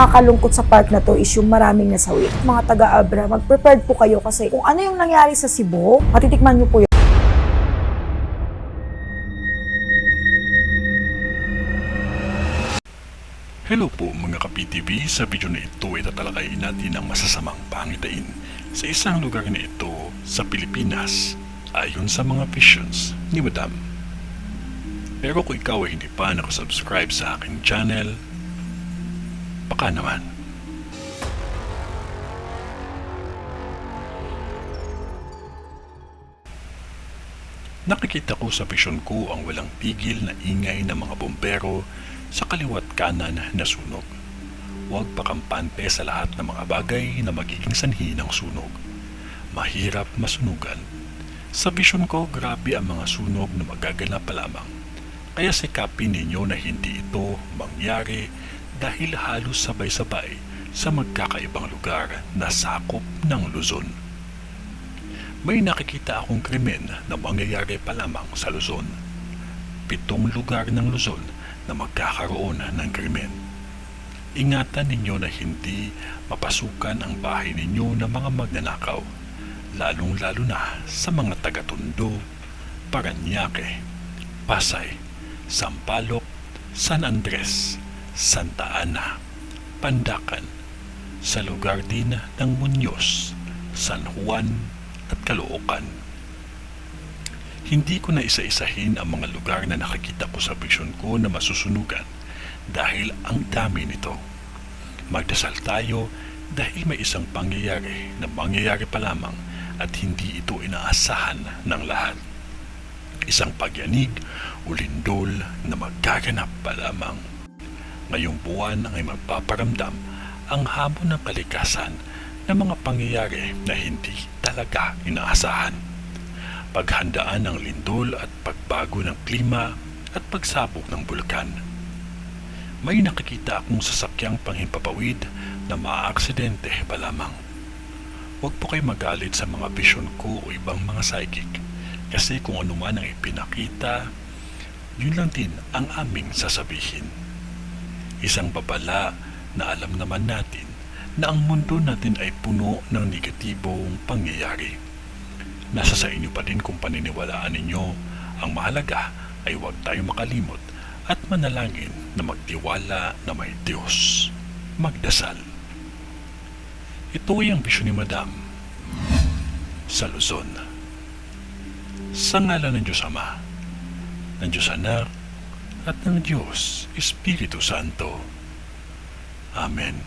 nakakalungkot sa part na to is yung maraming nasawi. Mga taga-Abra, mag-prepared po kayo kasi kung ano yung nangyari sa Cebu, matitikman nyo po yun. Hello po mga ka-PTV, sa video na ito ay tatalakayin natin ang masasamang pangitain sa isang lugar na ito sa Pilipinas ayon sa mga visions ni Madam. Pero kung ikaw ay hindi pa nakasubscribe sa aking channel, baka naman. Nakikita ko sa vision ko ang walang tigil na ingay ng mga bombero sa kaliwat kanan na sunog. Huwag pakampante sa lahat ng mga bagay na magiging sanhi ng sunog. Mahirap masunugan. Sa vision ko, grabe ang mga sunog na magaganap pa lamang. Kaya sikapin ninyo na hindi ito mangyari dahil halos sabay-sabay sa magkakaibang lugar na sakop ng Luzon. May nakikita akong krimen na mangyayari pa lamang sa Luzon. 7 lugar ng Luzon na magkakaroon ng krimen. Ingatan ninyo na hindi mapasukan ang bahay ninyo ng mga magnanakaw, lalong-lalo na sa mga taga-Tondo, Parañaque, Pasay, Sampaloc, San Andres, Santa Ana, Pandacan, sa lugar din ng Muñoz, San Juan at Caloocan. Hindi ko na isa-isahin ang mga lugar na nakikita ko sa vision ko na masusunugan dahil ang dami nito. Magdasal tayo dahil may isang pangyayari na mangyayari pa lamang at hindi ito inaasahan ng lahat. Isang pagyanig o lindol na magaganap pa lamang. Ngayong buwan ay magpaparamdam ang hamon ng kalikasan ng mga pangyayari na hindi talaga inaasahan. Paghandaan ng lindol at pagbago ng klima at pagsabog ng bulkan. May nakikita akong sasakyang panghimpapawid na maaaksidente pa lamang. Huwag po kayo magalit sa mga vision ko o ibang mga psychic kasi kung ano man ang ipinakita, yun lang din ang aming sasabihin. Isang babala na alam naman natin na ang mundo natin ay puno ng negatibong pangyayari. Nasa sa inyo pa din kung paniniwalaan ninyo. Ang mahalaga ay huwag tayo makalimot at manalangin na magtiwala na may Diyos. Magdasal. Ito ay ang bisyon ni Madam sa Luzon. Sa ngalan ng Diyos Ama, ng Diyos Anak, at ng Diyos Espiritu Santo. Amen.